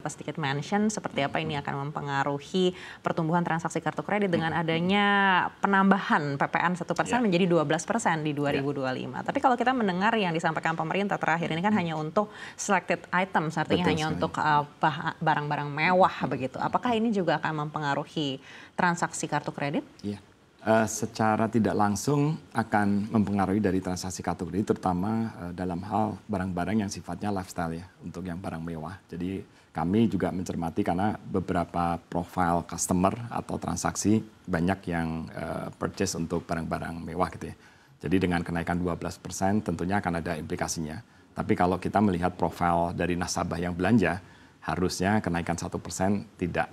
sempat sedikit mention seperti apa ini akan mempengaruhi pertumbuhan transaksi kartu kredit dengan adanya penambahan PPN 1% menjadi 12% di 2025. Tapi kalau kita mendengar yang disampaikan pemerintah terakhir ini kan hanya untuk selected items, artinya hanya untuk barang-barang mewah begitu. Apakah ini juga akan mempengaruhi transaksi kartu kredit? Iya. Secara tidak langsung akan mempengaruhi dari transaksi kartu kredit, terutama dalam hal barang-barang yang sifatnya lifestyle ya, untuk yang barang mewah. Jadi kami juga mencermati karena beberapa profile customer atau transaksi banyak yang purchase untuk barang-barang mewah gitu ya. Jadi dengan kenaikan 12% tentunya akan ada implikasinya. Tapi kalau kita melihat profile dari nasabah yang belanja, harusnya kenaikan 1% tidak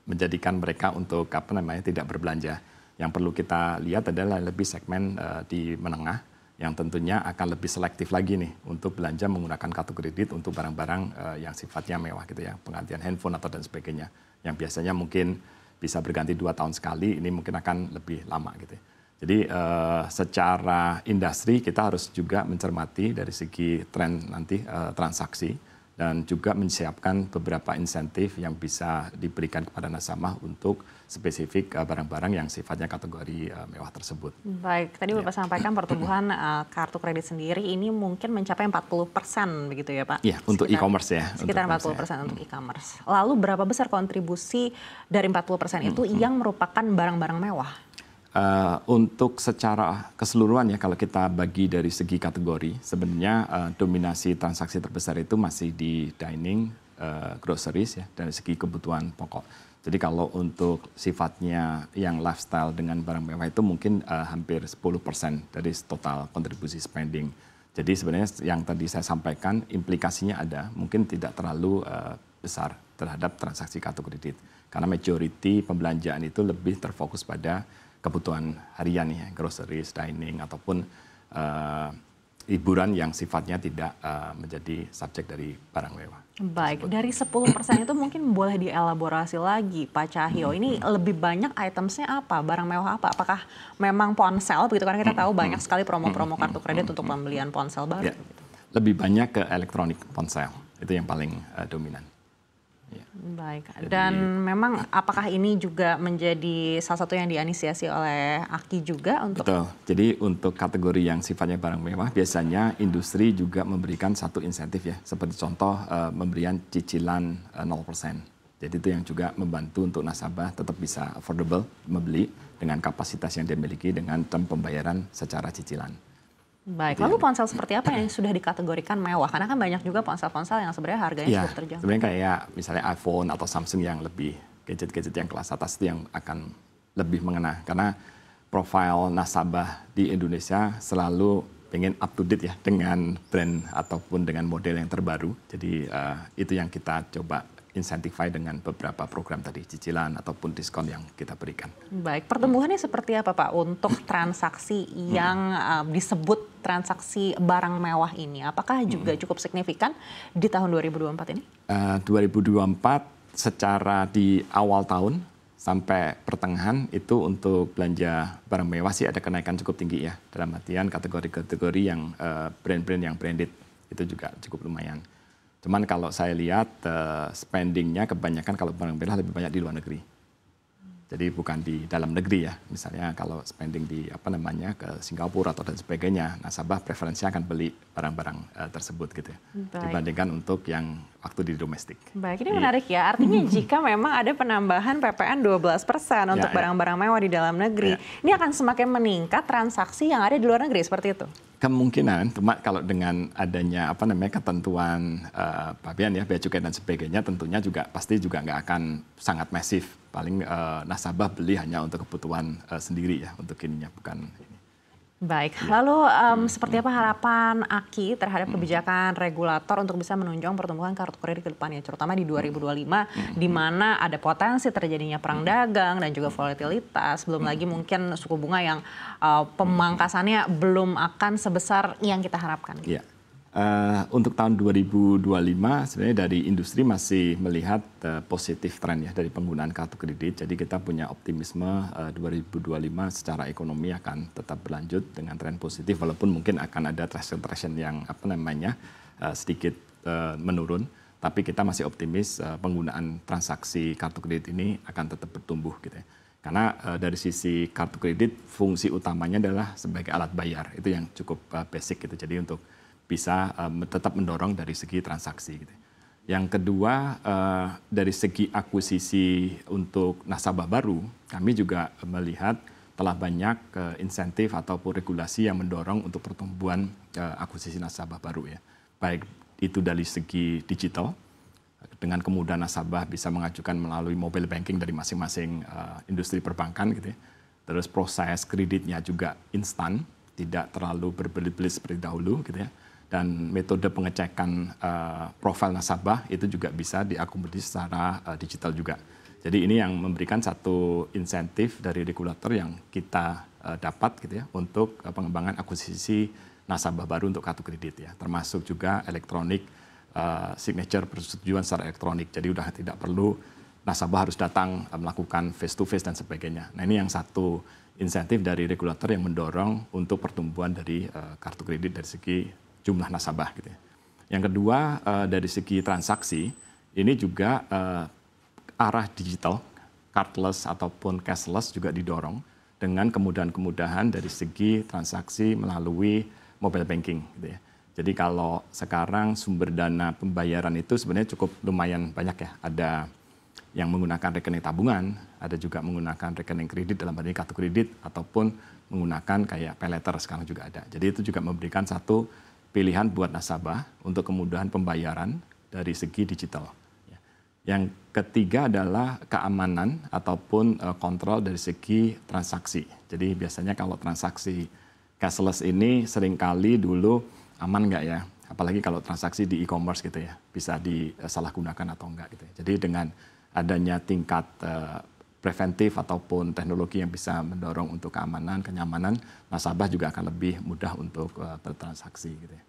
menjadikan mereka untuk tidak berbelanja. Yang perlu kita lihat adalah lebih segmen di menengah yang tentunya akan lebih selektif lagi nih untuk belanja menggunakan kartu kredit untuk barang-barang yang sifatnya mewah gitu ya, penggantian handphone atau dan sebagainya. Yang biasanya mungkin bisa berganti 2 tahun sekali, ini mungkin akan lebih lama gitu ya. Jadi secara industri kita harus juga mencermati dari segi tren nanti transaksi dan juga menyiapkan beberapa insentif yang bisa diberikan kepada nasabah untuk spesifik barang-barang yang sifatnya kategori mewah tersebut. Baik, tadi Bapak sampaikan pertumbuhan kartu kredit sendiri ini mungkin mencapai 40% begitu ya Pak? Iya, untuk e-commerce ya. Sekitar 40% untuk e-commerce. Lalu berapa besar kontribusi dari 40% itu yang merupakan barang-barang mewah? Untuk secara keseluruhan ya, kalau kita bagi dari segi kategori, sebenarnya dominasi transaksi terbesar itu masih di dining, groceries ya, dari segi kebutuhan pokok. Jadi kalau untuk sifatnya yang lifestyle dengan barang mewah itu mungkin hampir 10% dari total kontribusi spending. Jadi sebenarnya yang tadi saya sampaikan implikasinya ada, mungkin tidak terlalu besar terhadap transaksi kartu kredit. Karena majority pembelanjaan itu lebih terfokus pada kebutuhan harian ya, groceries, dining, ataupun hiburan yang sifatnya tidak menjadi subjek dari barang mewah. Baik, dari 10% itu mungkin boleh dielaborasi lagi Pak Cahyo. Ini lebih banyak itemsnya apa? Barang mewah apa? Apakah memang ponsel begitu? Karena kita tahu banyak sekali promo-promo kartu kredit untuk pembelian ponsel baru. Ya, gitu. Lebih banyak ke elektronik ponsel, itu yang paling dominan. Ya. Baik, dan memang apakah ini juga menjadi salah satu yang diinisiasi oleh Aki juga untuk? Betul, jadi untuk kategori yang sifatnya barang mewah biasanya industri juga memberikan satu insentif ya, seperti contoh pemberian cicilan 0%. Jadi itu yang juga membantu untuk nasabah tetap bisa affordable membeli dengan kapasitas yang dimiliki dengan term pembayaran secara cicilan. Baik, lalu ponsel seperti apa yang sudah dikategorikan mewah? Karena kan banyak juga ponsel-ponsel yang sebenarnya harganya cukup terjangkau. Sebenarnya kayak misalnya iPhone atau Samsung yang lebih gadget-gadget yang kelas atas itu yang akan lebih mengena. Karena profil nasabah di Indonesia selalu pengen up to date ya dengan brand ataupun dengan model yang terbaru. Jadi itu yang kita coba insentify dengan beberapa program tadi, cicilan ataupun diskon yang kita berikan. Baik, pertumbuhannya seperti apa Pak untuk transaksi yang disebut transaksi barang mewah ini? Apakah juga cukup signifikan di tahun 2024 ini? 2024 secara di awal tahun sampai pertengahan itu untuk belanja barang mewah sih ada kenaikan cukup tinggi ya. Dalam artian kategori-kategori yang brand-brand yang branded itu juga cukup lumayan. Cuman kalau saya lihat spendingnya kebanyakan kalau barang mewah lebih banyak di luar negeri. Jadi bukan di dalam negeri ya. Misalnya kalau spending di ke Singapura atau dan sebagainya, nasabah preferensinya akan beli barang-barang tersebut gitu ya. Dibandingkan untuk yang waktu di domestik. Baik, ini menarik ya. Artinya jika memang ada penambahan PPN 12% untuk barang-barang mewah di dalam negeri, ini akan semakin meningkat transaksi yang ada di luar negeri seperti itu. Kemungkinan, kalau dengan adanya ketentuan pabean ya, bea cukai dan sebagainya, tentunya juga pasti juga nggak akan sangat masif. Paling nasabah beli hanya untuk kebutuhan sendiri ya, untuk ininya bukan ini. Baik, lalu seperti apa harapan Aki terhadap kebijakan regulator untuk bisa menunjang pertumbuhan kartu kredit ke depannya, terutama di 2025, di mana ada potensi terjadinya perang dagang dan juga volatilitas, belum lagi mungkin suku bunga yang pemangkasannya belum akan sebesar yang kita harapkan. Iya. Untuk tahun 2025 sebenarnya dari industri masih melihat positif tren ya dari penggunaan kartu kredit. Jadi kita punya optimisme 2025 secara ekonomi akan tetap berlanjut dengan tren positif walaupun mungkin akan ada traction yang sedikit menurun. tapi kita masih optimis penggunaan transaksi kartu kredit ini akan tetap bertumbuh gitu ya. Karena dari sisi kartu kredit fungsi utamanya adalah sebagai alat bayar, itu yang cukup basic gitu. Jadi untuk bisa tetap mendorong dari segi transaksi gitu. Yang kedua, dari segi akuisisi untuk nasabah baru, kami juga melihat telah banyak insentif ataupun regulasi yang mendorong untuk pertumbuhan akuisisi nasabah baru ya. Baik itu dari segi digital, dengan kemudahan nasabah bisa mengajukan melalui mobile banking dari masing-masing industri perbankan gitu ya. Terus proses kreditnya juga instan, tidak terlalu berbelit-belit seperti dahulu gitu ya. Dan metode pengecekan profil nasabah itu juga bisa diakomodir secara digital juga. Jadi ini yang memberikan satu insentif dari regulator yang kita dapat gitu ya untuk pengembangan akuisisi nasabah baru untuk kartu kredit ya. Termasuk juga elektronik signature persetujuan secara elektronik. Jadi udah tidak perlu nasabah harus datang melakukan face to face dan sebagainya. Nah ini yang satu insentif dari regulator yang mendorong untuk pertumbuhan dari kartu kredit dari segi jumlah nasabah gitu ya. Yang kedua dari segi transaksi ini juga arah digital, cardless ataupun cashless juga didorong dengan kemudahan-kemudahan dari segi transaksi melalui mobile banking gitu ya. Jadi kalau sekarang sumber dana pembayaran itu sebenarnya cukup lumayan banyak ya. Ada yang menggunakan rekening tabungan, ada juga menggunakan rekening kredit dalam hal ini kartu kredit, ataupun menggunakan kayak pay later sekarang juga ada. Jadi itu juga memberikan satu pilihan buat nasabah untuk kemudahan pembayaran dari segi digital. Yang ketiga adalah keamanan ataupun kontrol dari segi transaksi. Jadi biasanya kalau transaksi cashless ini seringkali dulu aman nggak ya? Apalagi kalau transaksi di e-commerce gitu ya, bisa disalahgunakan atau enggak gitu ya. Jadi dengan adanya tingkat preventif ataupun teknologi yang bisa mendorong untuk keamanan, kenyamanan, nasabah juga akan lebih mudah untuk bertransaksi gitu ya.